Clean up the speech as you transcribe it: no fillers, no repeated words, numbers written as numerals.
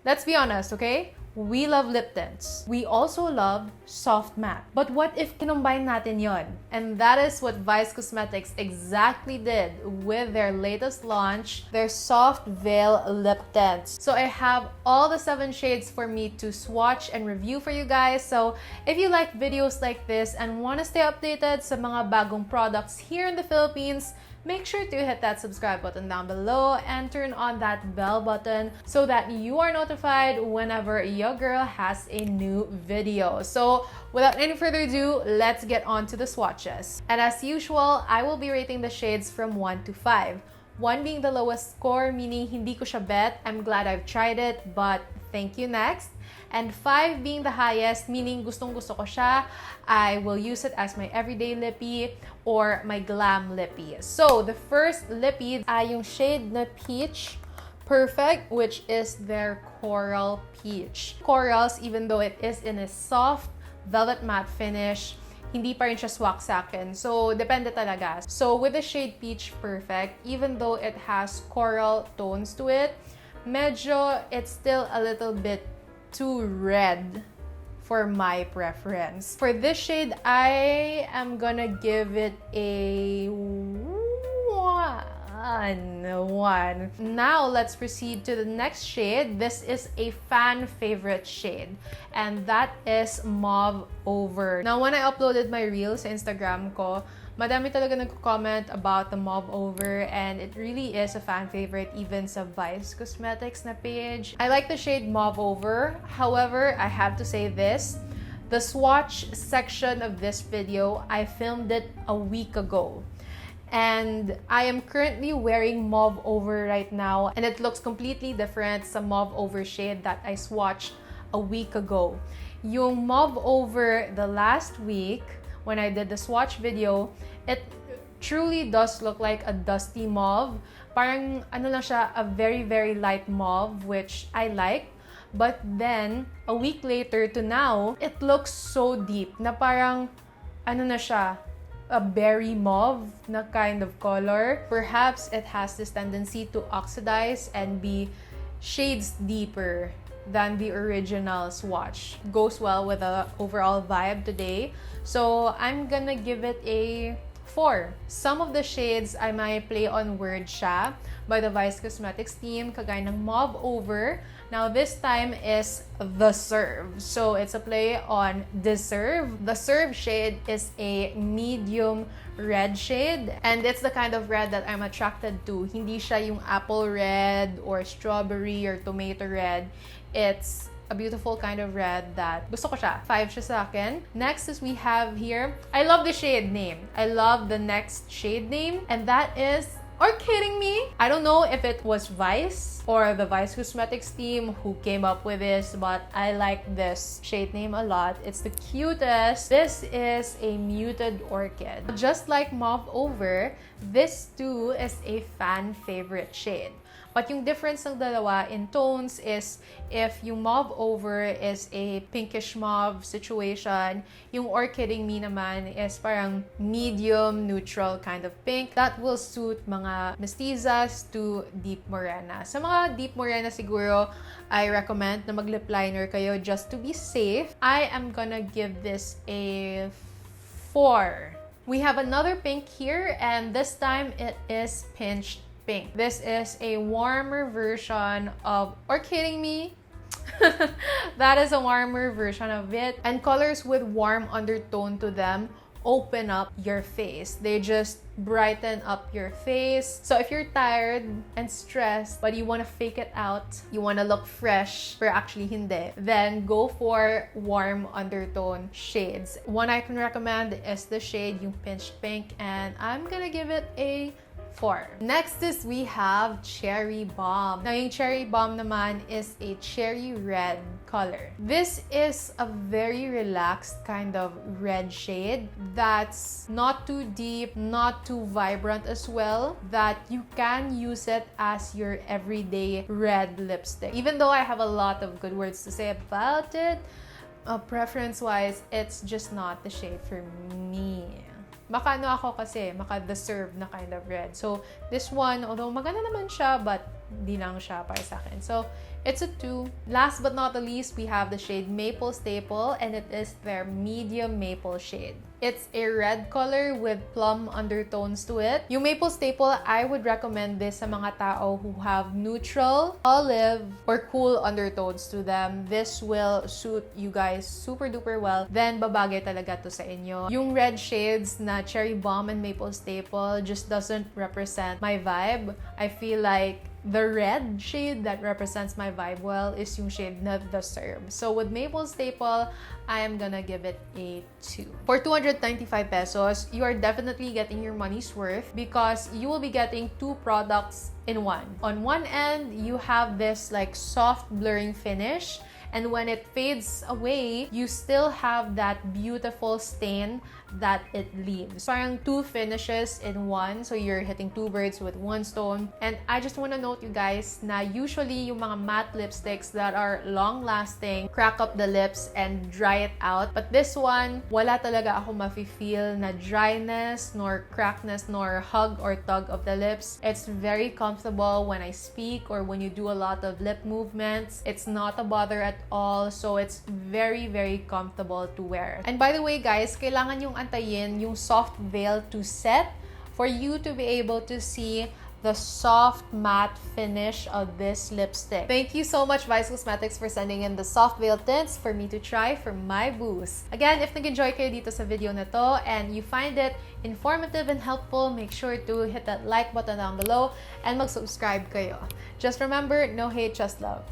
Let's be honest, okay? We love lip tints. We also love soft matte. But what if kinumbine natin yon? And that is what Vice Cosmetics exactly did with their latest launch, their Soft Veil Lip Tints. So I have all the 7 shades for me to swatch and review for you guys. So if you like videos like this and want to stay updated sa mga bagong products here in the Philippines, make sure to hit that subscribe button down below and turn on that bell button so that you are notified whenever your girl has a new video. So without any further ado, let's get on to the swatches. And as usual, I will be rating the shades from 1 to 5. 1 being the lowest score, meaning hindi ko siya bet. I'm glad I've tried it, but thank you next. And 5 being the highest, meaning gustong-gusto ko siya. I will use it as my everyday lippy or my glam lippy. So, the first lippy ay yung shade na Peach Perfect, which is their Coral Peach. Corals, even though it is in a soft velvet matte finish, hindi pa rin siya swak sa akin. So, depende talaga. So, with the shade Peach Perfect, even though it has coral tones to it, medyo it's still a little bit too red for my preference. For this shade, I am gonna give it a 1. Now, let's proceed to the next shade. This is a fan favorite shade, and that is Mauve Over. Now, when I uploaded my reel sa Instagram ko, madami talaga nagko-comment about the Mauve Over, and it really is a fan favorite even sa Vice Cosmetics na page. I like the shade Mauve Over. However, I have to say this. The swatch section of this video, I filmed it a week ago. And I am currently wearing Mauve Over right now, and it looks completely different sa Mauve Over shade that I swatched a week ago. Yung Mauve Over the last week, when I did the swatch video, it truly does look like a dusty mauve. Parang ano lang siya, a very, very light mauve, which I like. But then, a week later to now, it looks so deep na parang ano na siya, a berry mauve na kind of color. Perhaps it has this tendency to oxidize and be shades deeper than the original swatch. Goes well with the overall vibe today. So I'm gonna give it a 4. Some of the shades I might play on word siya by the Vice Cosmetics team, kagaya ng Mauve Over. Now this time is The Serve. So it's a play on Deserve. The Serve shade is a medium red shade, and it's the kind of red that I'm attracted to. Hindi siya yung apple red or strawberry or tomato red. It's a beautiful kind of red that gusto ko siya. 5 siya sa akin. Next is we have here, I love the shade name. I love the next shade name, and that is Orchidding Me. I don't know if it was Vice or the Vice Cosmetics team who came up with this, but I like this shade name a lot. It's the cutest. This is a muted orchid. Just like Mauve Over, this too is a fan favorite shade. But yung difference ng dalawa in tones is if yung Mauve Over is a pinkish mauve situation, yung Orchidding Me naman is parang medium, neutral kind of pink. That will suit mga mestizas to deep morena. Sa mga deep morena siguro, I recommend na mag-lip liner kayo just to be safe. I am gonna give this a 4. We have another pink here, and this time it is pinched pink. This is a warmer version of Orchidding Me. That is a warmer version of it. And colors with warm undertone to them open up your face. They just brighten up your face. So if you're tired and stressed, but you want to fake it out, you want to look fresh, but actually hindi, then go for warm undertone shades. One I can recommend is the shade yung Pinched Pink, and I'm gonna give it a 4. Next is we have Cherry Bomb. Now, yung Cherry Bomb naman is a cherry red color. This is a very relaxed kind of red shade that's not too deep, not too vibrant as well, that you can use it as your everyday red lipstick. Even though I have a lot of good words to say about it, preference-wise, it's just not the shade for me. Maka ano ako kasi, maka deserve na kind of red. So, this one, although maganda naman siya, but di lang siya para sa akin. So, It's a 2. Last but not the least, we have the shade Maple Staple, and it is their medium maple shade. It's a red color with plum undertones to it. Yung Maple Staple, I would recommend this sa mga tao who have neutral, olive, or cool undertones to them. This will suit you guys super duper well. Then, babagay talaga to sa inyo. Yung red shades na Cherry Bomb and Maple Staple just doesn't represent my vibe. I feel like the red shade that represents my vibe well is yung shade na The Serve. So with Maple Staple, I am gonna give it a 2. For 295 pesos, you are definitely getting your money's worth because you will be getting 2 products in one. On one end, you have this like soft blurring finish, and when it fades away, you still have that beautiful stain that it leaves. Parang 2 finishes in one, so you're hitting 2 birds with 1 stone. And I just want to note you guys na usually yung mga matte lipsticks that are long-lasting crack up the lips and dry it out. But this one, wala talaga ako mafe-feel na dryness, nor crackness, nor hug or tug of the lips. It's very comfortable when I speak or when you do a lot of lip movements. It's not a bother at all, so it's very, very comfortable to wear. And by the way guys, kailangan yung antayin yung soft veil to set for you to be able to see the soft matte finish of this lipstick. Thank you so much Vice Cosmetics for sending in the soft veil tints for me to try for my booth. Again, if nag-enjoy kayo dito sa video na to and you find it informative and helpful, make sure to hit that like button down below and mag-subscribe kayo. Just remember, no hate, just love.